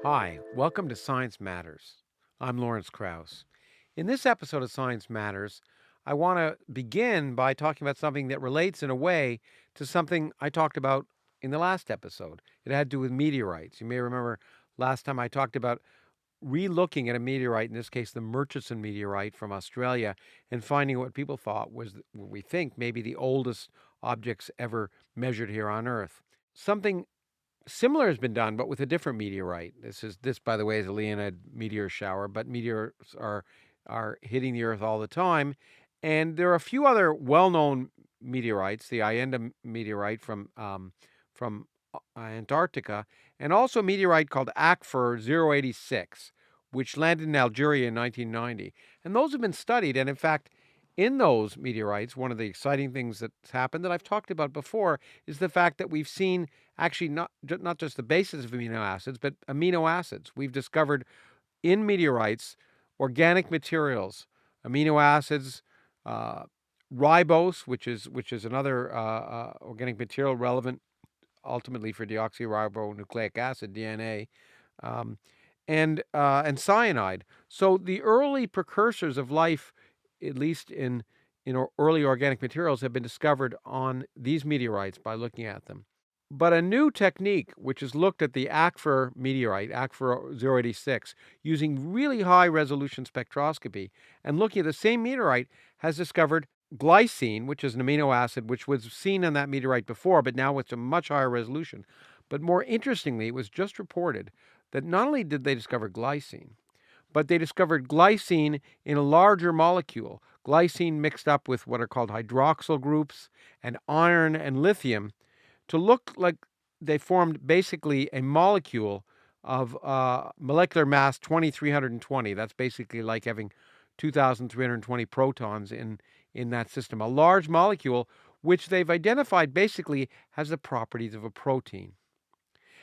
Hi, welcome to Science Matters. I'm Lawrence Krauss. In this episode of Science Matters, I want to begin by talking about something that relates in a way to something I talked about in the last episode. It had to do with meteorites. You may remember last time I talked about re-looking at a meteorite, in this case the Murchison meteorite from Australia, and finding what people thought was, what we think, maybe the oldest objects ever measured here on Earth. Something similar has been done, but with a different meteorite. This, by the way, is a Leonid meteor shower, but meteors are hitting the Earth all the time, and there are a few other well-known meteorites. The Ienda meteorite from Antarctica, and also a meteorite called ACFR 086, which landed in Algeria in 1990. And those have been studied, and in fact, in those meteorites, one of the exciting things that's happened that I've talked about before is the fact that we've seen actually not just the basis of amino acids, but amino acids. We've discovered in meteorites organic materials, amino acids, uh, ribose, which is another organic material relevant ultimately for deoxyribonucleic acid (DNA), um, and cyanide. So the early precursors of life, at least in early organic materials, have been discovered on these meteorites by looking at them. But a new technique, which has looked at the ACFR meteorite, ACFR 086, using really high resolution spectroscopy, and looking at the same meteorite, has discovered glycine, which is an amino acid which was seen on that meteorite before, but now with a much higher resolution. But more interestingly, it was just reported that not only did they discover glycine, but they discovered glycine in a larger molecule, glycine mixed up with what are called hydroxyl groups and iron and lithium, to look like they formed basically a molecule of molecular mass 2320. That's basically like having 2,320 protons in that system. A large molecule which they've identified basically has the properties of a protein.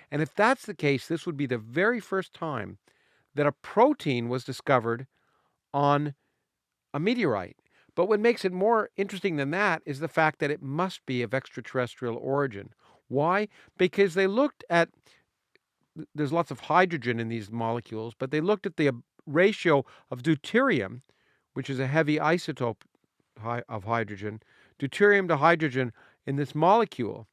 And if that's the case, this would be the very first time that a protein was discovered on a meteorite. But what makes it more interesting than that is the fact that it must be of extraterrestrial origin. Why? Because they looked at, there's lots of hydrogen in these molecules, but they looked at the ratio of deuterium, which is a heavy isotope of hydrogen, deuterium to hydrogen in this molecule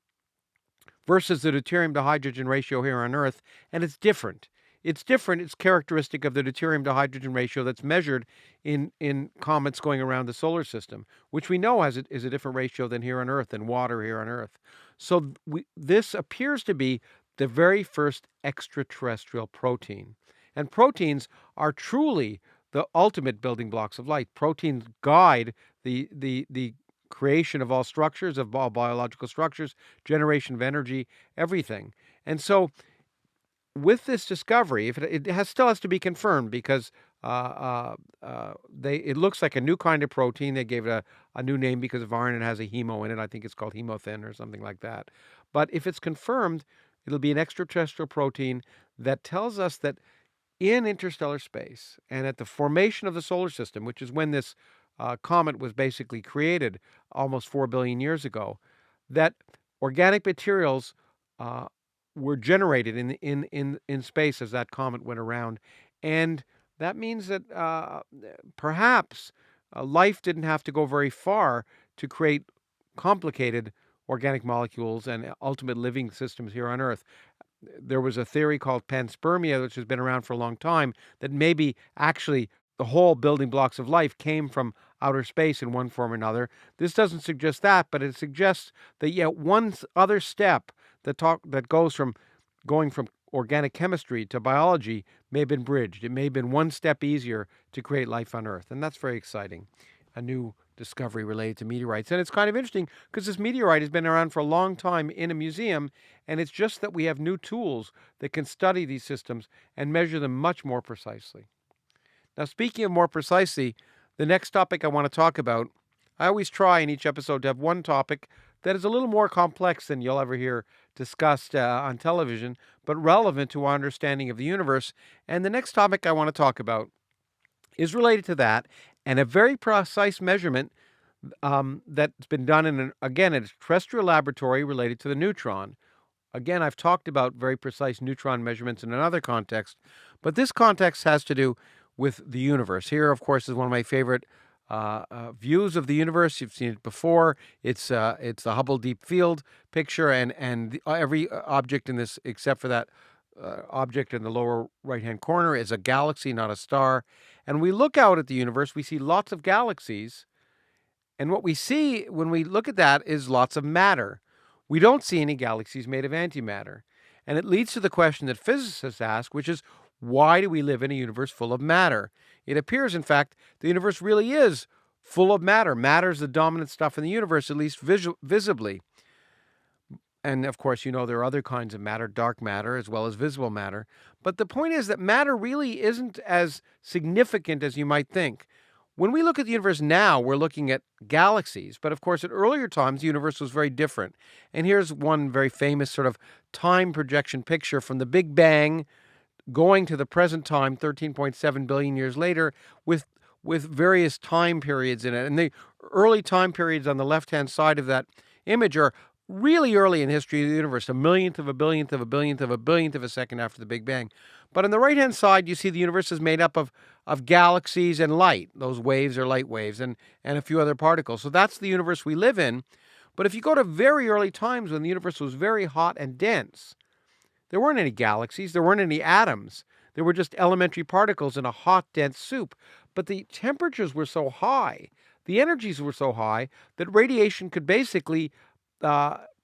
versus the deuterium to hydrogen ratio here on Earth, and it's different. It's different. It's characteristic of the deuterium to hydrogen ratio that's measured in comets going around the solar system, which we know is a different ratio than here on Earth, than water here on Earth. So this appears to be the very first extraterrestrial protein. And proteins are truly the ultimate building blocks of life. Proteins guide the creation of all structures, of all biological structures, generation of energy, everything. And so with this discovery, if still has to be confirmed because it looks like a new kind of protein. They gave it a new name because of iron. It has a hemo in it. I think it's called hemothin or something like that. But if it's confirmed, it'll be an extraterrestrial protein that tells us that in interstellar space and at the formation of the solar system, which is when this comet was basically created almost 4 billion years ago, that organic materials were generated in space as that comet went around. And that means that perhaps life didn't have to go very far to create complicated organic molecules and ultimate living systems here on Earth. There was a theory called panspermia, which has been around for a long time, that maybe actually the whole building blocks of life came from outer space in one form or another. This doesn't suggest that, but it suggests that yet one other step that goes from going from organic chemistry to biology may have been bridged. It may have been one step easier to create life on Earth, and that's very exciting. A new discovery related to meteorites. And it's kind of interesting because this meteorite has been around for a long time in a museum, and it's just that we have new tools that can study these systems and measure them much more precisely. Now, speaking of more precisely, the next topic I want to talk about, I always try in each episode to have one topic that is a little more complex than you'll ever hear discussed on television, but relevant to our understanding of the universe. And the next topic I want to talk about is related to that, and a very precise measurement that's been done in, a terrestrial laboratory related to the neutron. Again, I've talked about very precise neutron measurements in another context, but this context has to do with the universe. Here, of course, is one of my favorite views of the universe. You've seen it before. It's the Hubble Deep Field picture, and every object in this, except for that object in the lower right-hand corner, is a galaxy, not a star. And we look out at the universe, we see lots of galaxies, and what we see when we look at that is lots of matter. We don't see any galaxies made of antimatter. And it leads to the question that physicists ask, which is, why do we live in a universe full of matter? It appears, in fact, the universe really is full of matter. Matter is the dominant stuff in the universe, at least visibly. And of course, there are other kinds of matter, dark matter, as well as visible matter. But the point is that matter really isn't as significant as you might think. When we look at the universe now, we're looking at galaxies. But of course, at earlier times, the universe was very different. And here's one very famous sort of time projection picture from the Big Bang going to the present time, 13.7 billion years later, with various time periods in it. And the early time periods on the left-hand side of that image are really early in history of the universe, a millionth of a billionth of a billionth of a billionth of a second after the Big Bang. But on the right-hand side, you see the universe is made up of galaxies and light. Those waves are light waves and a few other particles. So that's the universe we live in. But if you go to very early times when the universe was very hot and dense, there weren't any galaxies, there weren't any atoms. There were just elementary particles in a hot, dense soup. But the temperatures were so high, the energies were so high, that radiation could basically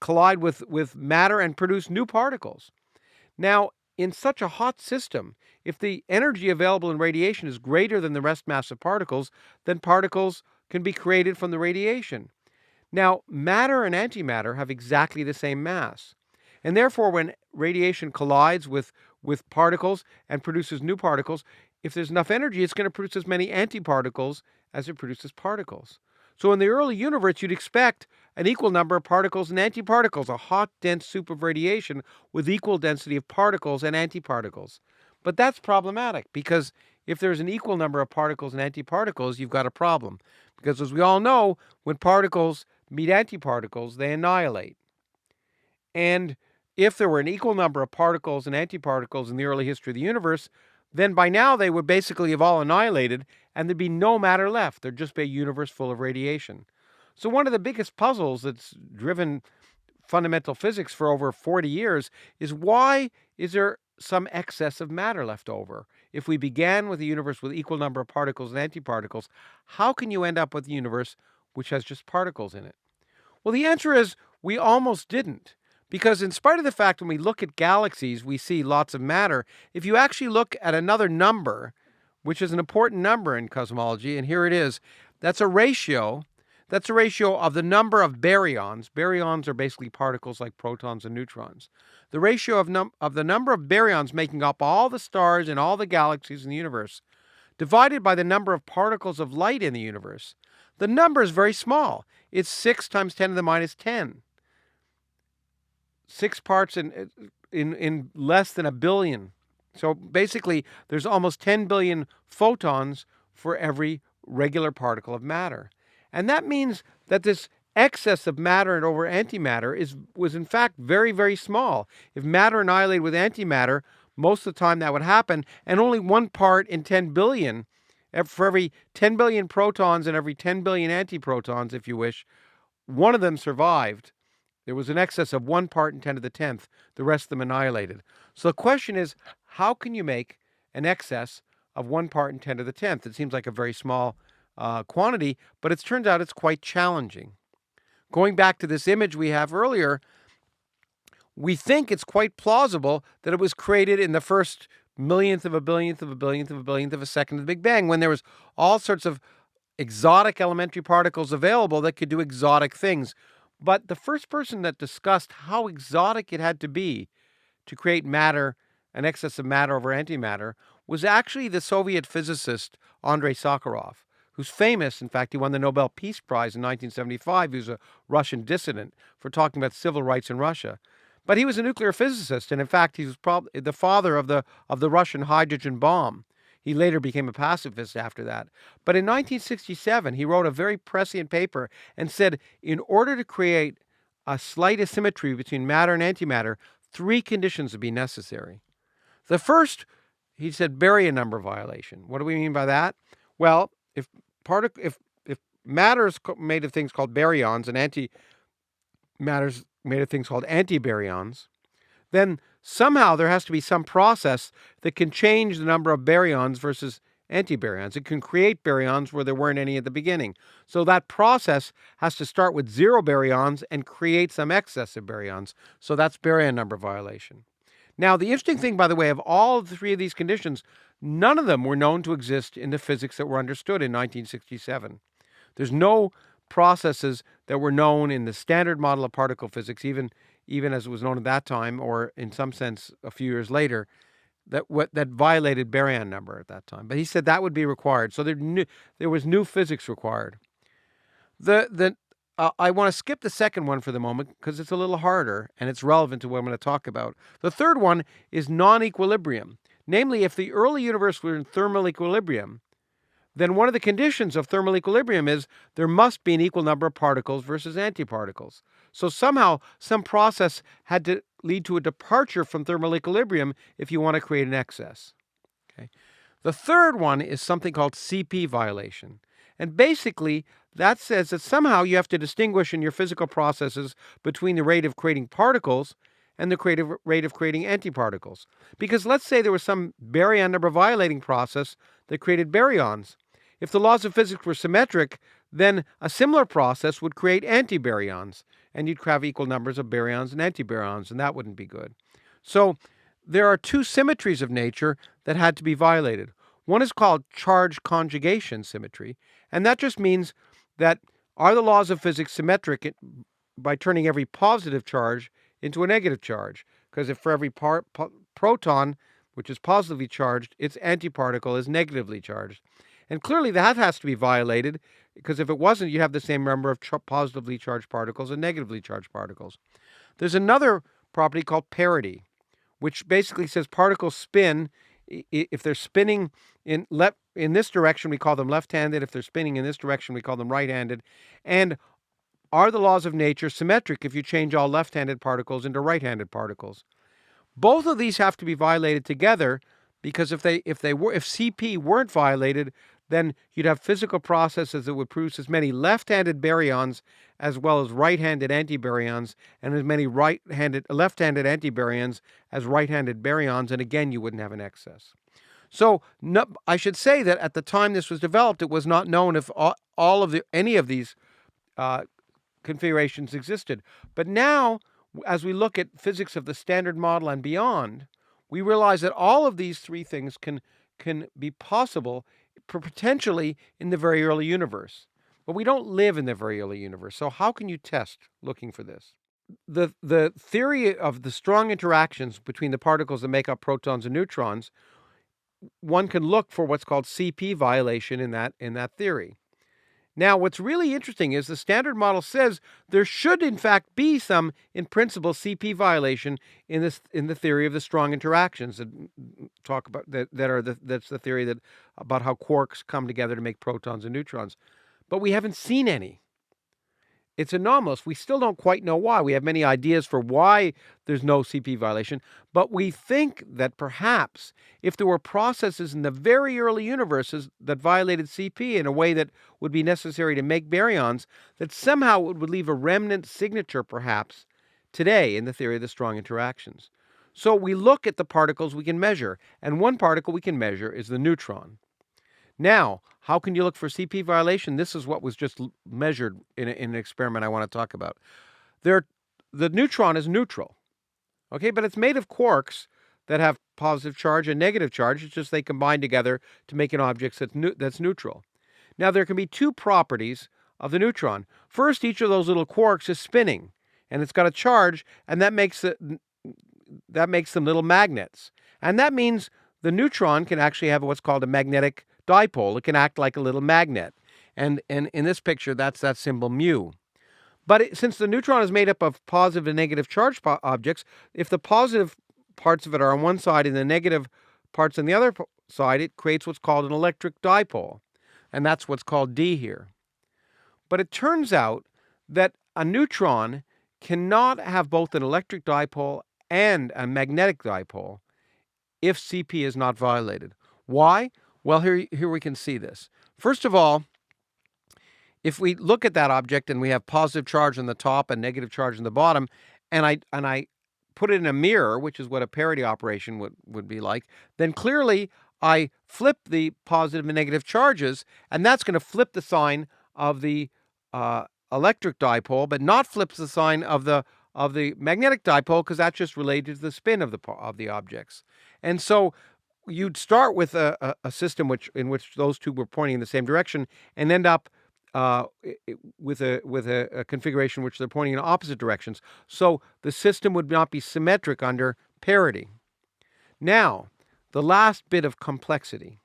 collide with matter and produce new particles. Now, in such a hot system, if the energy available in radiation is greater than the rest mass of particles, then particles can be created from the radiation. Now, matter and antimatter have exactly the same mass. And therefore, when radiation collides with particles and produces new particles, if there's enough energy, it's going to produce as many antiparticles as it produces particles. So in the early universe, you'd expect an equal number of particles and antiparticles, a hot, dense soup of radiation with equal density of particles and antiparticles. But that's problematic, because if there's an equal number of particles and antiparticles, you've got a problem. Because as we all know, when particles meet antiparticles, they annihilate. And if there were an equal number of particles and antiparticles in the early history of the universe, then by now they would basically have all annihilated, and there'd be no matter left. There'd just be a universe full of radiation. So one of the biggest puzzles that's driven fundamental physics for over 40 years is, why is there some excess of matter left over? If we began with a universe with equal number of particles and antiparticles, how can you end up with a universe which has just particles in it? Well, the answer is we almost didn't. Because in spite of the fact when we look at galaxies, we see lots of matter, if you actually look at another number, which is an important number in cosmology, and here it is, that's a ratio of the number of baryons. Baryons are basically particles like protons and neutrons. The ratio of the number of baryons making up all the stars and all the galaxies in the universe, divided by the number of particles of light in the universe. The number is very small. It's 6 times 10 to the minus 10. 6 parts in less than a billion. So basically, there's almost 10 billion photons for every regular particle of matter. And that means that this excess of matter and over antimatter was in fact very, very small. If matter annihilated with antimatter, most of the time that would happen, and only 1 part in 10 billion, for every 10 billion protons and every 10 billion antiprotons, if you wish, one of them survived. There was an excess of 1 part in 10 to the 10th. The rest of them annihilated. So the question is, how can you make an excess of 1 part in 10 to the 10th? It seems like a very small quantity, but it turns out it's quite challenging. Going back to this image we have earlier, we think it's quite plausible that it was created in the first millionth of a billionth of a billionth of a billionth of a second of the Big Bang, when there was all sorts of exotic elementary particles available that could do exotic things. But the first person that discussed how exotic it had to be to create matter, an excess of matter over antimatter, was actually the Soviet physicist Andrei Sakharov, who's famous. In fact, he won the Nobel Peace Prize in 1975. He was a Russian dissident for talking about civil rights in Russia. But he was a nuclear physicist, and in fact, he was probably the father of the Russian hydrogen bomb. He later became a pacifist after that. But in 1967, he wrote a very prescient paper and said, in order to create a slight asymmetry between matter and antimatter, three conditions would be necessary. The first, he said, baryon number violation. What do we mean by that? Well, if matter is made of things called baryons and antimatter is made of things called antibaryons, then somehow there has to be some process that can change the number of baryons versus antibaryons. It can create baryons where there weren't any at the beginning. So that process has to start with 0 baryons and create some excess of baryons. So that's baryon number violation. Now, the interesting thing, by the way, of all three of these conditions, none of them were known to exist in the physics that were understood in 1967. There's no processes that were known in the standard model of particle physics, even as it was known at that time, or in some sense a few years later, that violated baryon number at that time. But he said that would be required. So there was new physics required. I want to skip the second one for the moment because it's a little harder and it's relevant to what I'm going to talk about. The third one is non-equilibrium. Namely, if the early universe were in thermal equilibrium, then one of the conditions of thermal equilibrium is there must be an equal number of particles versus antiparticles. So somehow, some process had to lead to a departure from thermal equilibrium if you want to create an excess. Okay. The third one is something called CP violation. And basically, that says that somehow you have to distinguish in your physical processes between the rate of creating particles and the rate of creating antiparticles. Because let's say there was some baryon number violating process that created baryons. If the laws of physics were symmetric, then a similar process would create antibaryons, and you'd have equal numbers of baryons and antibaryons, and that wouldn't be good. So there are two symmetries of nature that had to be violated. One is called charge conjugation symmetry, and that just means that are the laws of physics symmetric by turning every positive charge into a negative charge? Because if for every proton, which is positively charged, its antiparticle is negatively charged. And clearly that has to be violated, because if it wasn't, you'd have the same number of positively charged particles and negatively charged particles. There's another property called parity, which basically says particles spin. If they're spinning in this direction, we call them left-handed. If they're spinning in this direction, we call them right-handed. And are the laws of nature symmetric if you change all left-handed particles into right-handed particles? Both of these have to be violated together, because if CP weren't violated, then you'd have physical processes that would produce as many left-handed baryons as well as right-handed antibaryons, and as many left-handed antibaryons as right-handed baryons, and again, you wouldn't have an excess. So I should say that at the time this was developed, it was not known if any of these configurations existed. But now, as we look at physics of the Standard Model and beyond, we realize that all of these three things can be possible potentially in the very early universe. But we don't live in the very early universe. So how can you test looking for this? The theory of the strong interactions between the particles that make up protons and neutrons, one can look for what's called CP violation in that theory. Now, what's really interesting is the Standard Model says there should, in fact, be some, in principle, CP violation in the theory of the strong interactions that talk about that's the theory about how quarks come together to make protons and neutrons. But we haven't seen any. It's anomalous. We still don't quite know why. We have many ideas for why there's no CP violation, but we think that perhaps if there were processes in the very early universes that violated CP in a way that would be necessary to make baryons, that somehow it would leave a remnant signature perhaps today in the theory of the strong interactions. So we look at the particles we can measure, and one particle we can measure is the neutron. Now, how can you look for CP violation? This is what was just measured in an experiment I want to talk about. The neutron is neutral, okay, but it's made of quarks that have positive charge and negative charge. It's just they combine together to make an object that's neutral. Now, there can be two properties of the neutron. First, each of those little quarks is spinning, and it's got a charge, and that makes them little magnets. And that means the neutron can actually have what's called a magnetic dipole. It can act like a little magnet. And in this picture, that's that symbol mu. But since the neutron is made up of positive and negative charged objects, if the positive parts of it are on one side and the negative parts on the other side, it creates what's called an electric dipole. And that's what's called D here. But it turns out that a neutron cannot have both an electric dipole and a magnetic dipole if CP is not violated. Why? Well, here we can see this. First of all, if we look at that object and we have positive charge on the top and negative charge on the bottom, and I put it in a mirror, which is what a parity operation would be like, then clearly I flip the positive and negative charges, and that's going to flip the sign of the electric dipole, but not flips the sign of the magnetic dipole, because that's just related to the spin of the objects. And so you'd start with a system in which those two were pointing in the same direction, and end up with a configuration which they're pointing in opposite directions. So the system would not be symmetric under parity. Now, the last bit of complexity.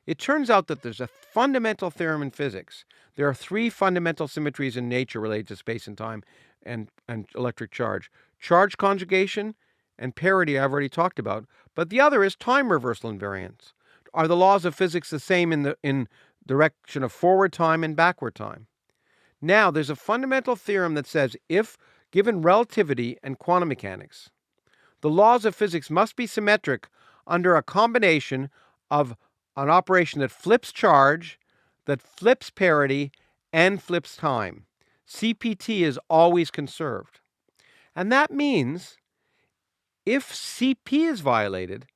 It turns out that there's a fundamental theorem in physics. There are three fundamental symmetries in nature related to space and time and electric charge. Charge conjugation and parity I've already talked about, but the other is time reversal invariance. Are the laws of physics the same in direction of forward time and backward time? Now, there's a fundamental theorem that says if given relativity and quantum mechanics, the laws of physics must be symmetric under a combination of an operation that flips charge, that flips parity, and flips time. CPT is always conserved. And that means if CP is violated,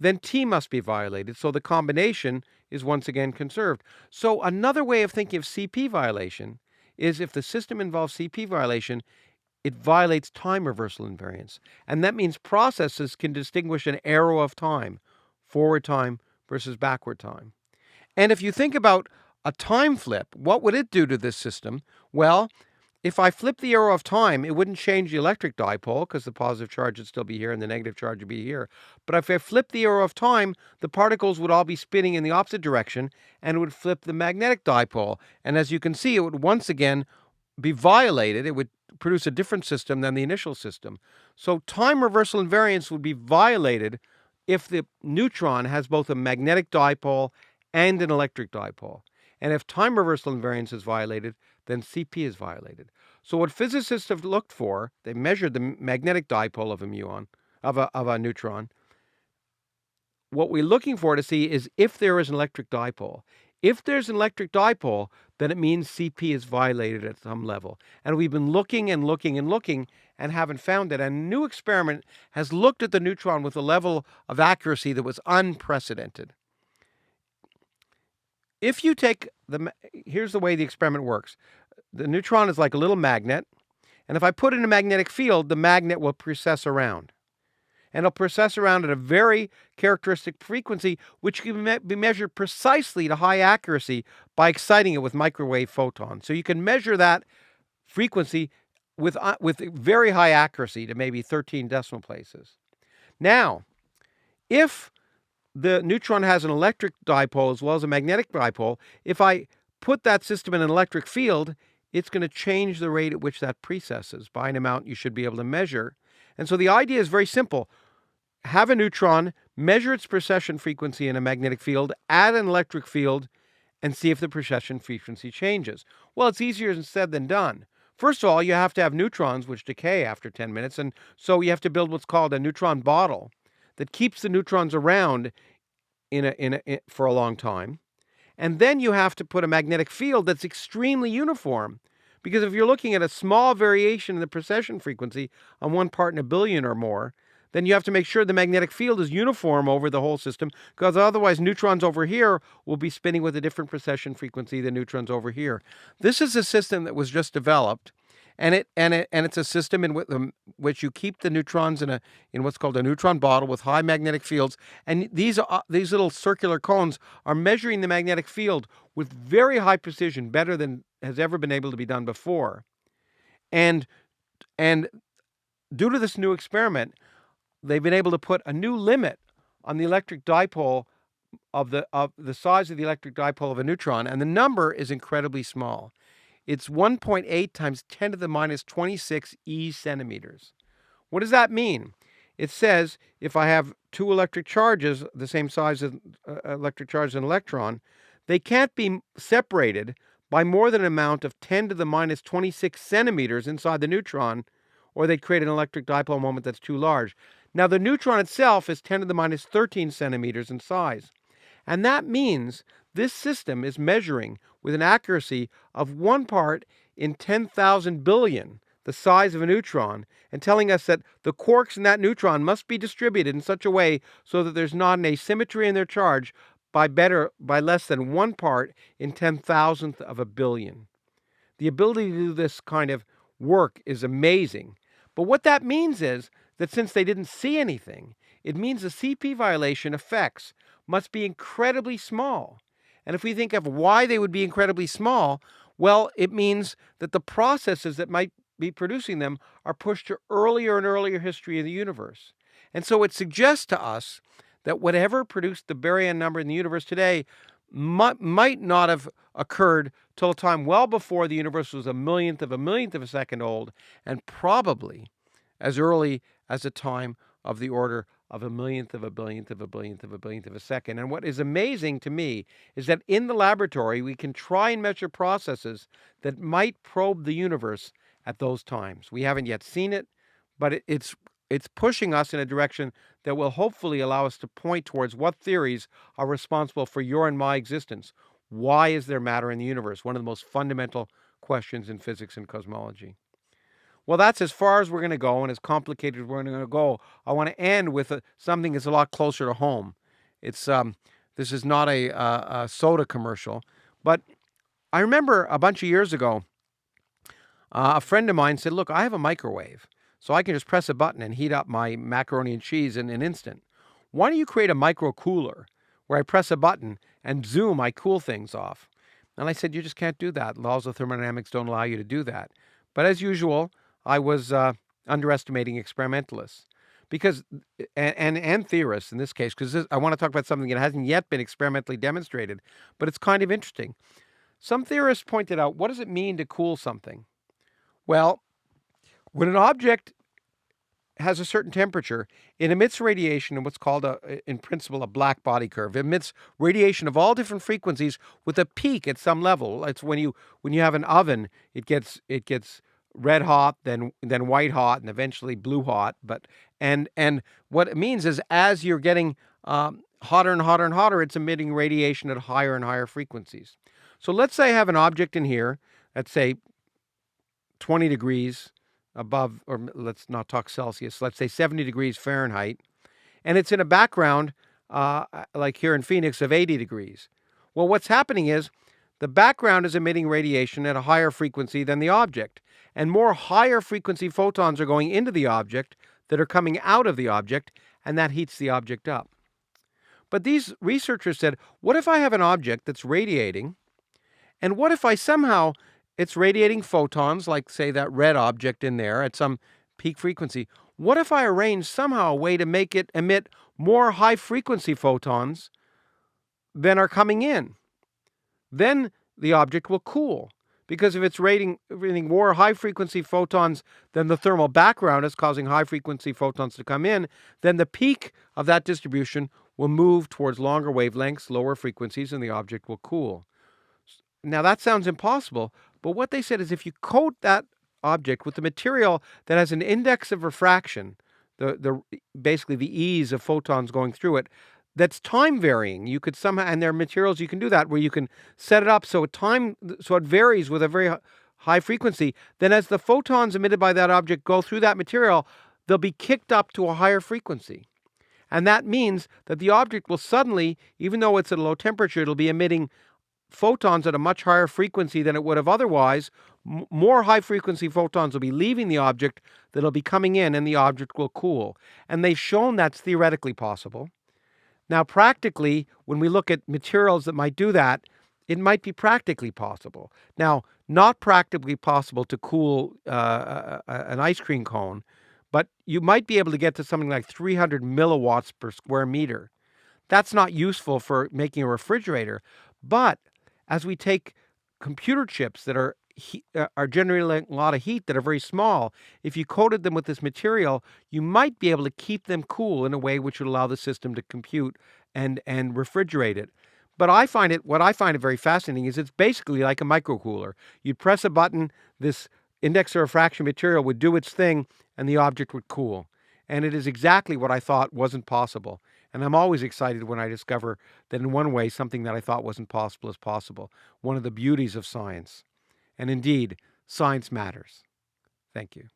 then T must be violated, so the combination is once again conserved. So another way of thinking of CP violation is if the system involves CP violation, it violates time reversal invariance. And that means processes can distinguish an arrow of time, forward time versus backward time. And if you think about a time flip, what would it do to this system? Well, if I flip the arrow of time, it wouldn't change the electric dipole, because the positive charge would still be here and the negative charge would be here. But if I flip the arrow of time, the particles would all be spinning in the opposite direction, and it would flip the magnetic dipole. And as you can see, it would once again be violated. It would produce a different system than the initial system. So time reversal invariance would be violated if the neutron has both a magnetic dipole and an electric dipole. And if time reversal invariance is violated, then CP is violated. So what physicists have looked for, they measured the magnetic dipole of a muon, of a neutron. What we're looking for to see is if there is an electric dipole. If there's an electric dipole, then it means CP is violated at some level. And we've been looking and looking and looking and haven't found it. And a new experiment has looked at the neutron with a level of accuracy that was unprecedented. If you take here's the way the experiment works. The neutron is like a little magnet, and if I put it in a magnetic field, the magnet will precess around. And it'll precess around at a very characteristic frequency, which can be measured precisely to high accuracy by exciting it with microwave photons. So you can measure that frequency with very high accuracy to maybe 13 decimal places. Now, if the neutron has an electric dipole as well as a magnetic dipole, if I put that system in an electric field, it's going to change the rate at which that precesses by an amount you should be able to measure. And so the idea is very simple. Have a neutron, measure its precession frequency in a magnetic field, add an electric field, and see if the precession frequency changes. Well, it's easier said than done. First of all, you have to have neutrons which decay after 10 minutes, and so you have to build what's called a neutron bottle that keeps the neutrons around for a long time. And then you have to put a magnetic field that's extremely uniform. Because if you're looking at a small variation in the precession frequency on 1 part in a billion or more, then you have to make sure the magnetic field is uniform over the whole system, because otherwise neutrons over here will be spinning with a different precession frequency than neutrons over here. This is a system that was just developed, and it's a system in which you keep the neutrons in what's called a neutron bottle with high magnetic fields, and these little circular cones are measuring the magnetic field with very high precision, better than has ever been able to be done before. And due to this new experiment, they've been able to put a new limit on the electric dipole of the size of the electric dipole of a neutron, and the number is incredibly small. It's 1.8 times 10 to the minus 26 centimeters. What does that mean? It says if I have two electric charges, the same size as electric charge as an electron, they can't be separated by more than an amount of 10 to the minus 26 centimeters inside the neutron, or they'd create an electric dipole moment that's too large. Now, the neutron itself is 10 to the minus 13 centimeters in size. And that means this system is measuring with an accuracy of 1 part in 10,000 billion, the size of a neutron, and telling us that the quarks in that neutron must be distributed in such a way so that there's not an asymmetry in their charge by less than 1 part in 10,000th of a billion. The ability to do this kind of work is amazing. But what that means is that since they didn't see anything, it means the CP violation effects must be incredibly small. And if we think of why they would be incredibly small, well, it means that the processes that might be producing them are pushed to earlier and earlier history of the universe. And so it suggests to us that whatever produced the baryon number in the universe today might not have occurred till a time well before the universe was a millionth of a second old, and probably as early as a time of the order of a millionth of a billionth of a billionth of a billionth of a second. And what is amazing to me is that in the laboratory, we can try and measure processes that might probe the universe at those times. We haven't yet seen it, but it's pushing us in a direction that will hopefully allow us to point towards what theories are responsible for your and my existence. Why is there matter in the universe? One of the most fundamental questions in physics and cosmology. Well, that's as far as we're going to go and as complicated as we're going to go. I want to end with something that's a lot closer to home. It's this is not a soda commercial, but I remember a bunch of years ago, a friend of mine said, "Look, I have a microwave, so I can just press a button and heat up my macaroni and cheese in an instant. Why don't you create a micro cooler where I press a button and zoom, I cool things off?" And I said, "You just can't do that. Laws of thermodynamics don't allow you to do that." But as usual, I was underestimating experimentalists because and theorists in this case, because I want to talk about something that hasn't yet been experimentally demonstrated, but it's kind of interesting. Some theorists pointed out, what does it mean to cool something? Well, when an object has a certain temperature, it emits radiation in what's called, in principle, a black body curve. It emits radiation of all different frequencies with a peak at some level. It's when you have an oven, it gets red hot, then white hot, and eventually blue hot. And what it means is as you're getting hotter and hotter and hotter, it's emitting radiation at higher and higher frequencies. So let's say I have an object in here, let's say 20 degrees above, or let's not talk Celsius, let's say 70 degrees Fahrenheit, and it's in a background, like here in Phoenix, of 80 degrees. Well, what's happening is the background is emitting radiation at a higher frequency than the object, and more higher frequency photons are going into the object that are coming out of the object, and that heats the object up. But these researchers said, what if I have an object that's radiating, and what if it's radiating photons, like, say, that red object in there at some peak frequency. What if I arrange somehow a way to make it emit more high-frequency photons than are coming in? Then the object will cool, because if it's radiating more high-frequency photons than the thermal background is causing high-frequency photons to come in, then the peak of that distribution will move towards longer wavelengths, lower frequencies, and the object will cool. Now, that sounds impossible, but what they said is if you coat that object with the material that has an index of refraction, basically the ease of photons going through it, that's time varying. You could somehow, and there are materials you can do that where you can set it up so it varies with a very high frequency. Then as the photons emitted by that object go through that material, they'll be kicked up to a higher frequency. And that means that the object will suddenly, even though it's at a low temperature, it'll be emitting photons at a much higher frequency than it would have otherwise. More high-frequency photons will be leaving the object that'll be coming in, and the object will cool. And they've shown that's theoretically possible. Now, practically, when we look at materials that might do that, it might be practically possible. Now, not practically possible to cool an ice cream cone, but you might be able to get to something like 300 milliwatts per square meter. That's not useful for making a refrigerator, but as we take computer chips that are generating a lot of heat that are very small, if you coated them with this material, you might be able to keep them cool in a way which would allow the system to compute and refrigerate it. But what I find it very fascinating is it's basically like a microcooler. You press a button, this index of refraction material would do its thing and the object would cool. And it is exactly what I thought wasn't possible. And I'm always excited when I discover that in one way something that I thought wasn't possible is possible. One of the beauties of science. And indeed, science matters. Thank you.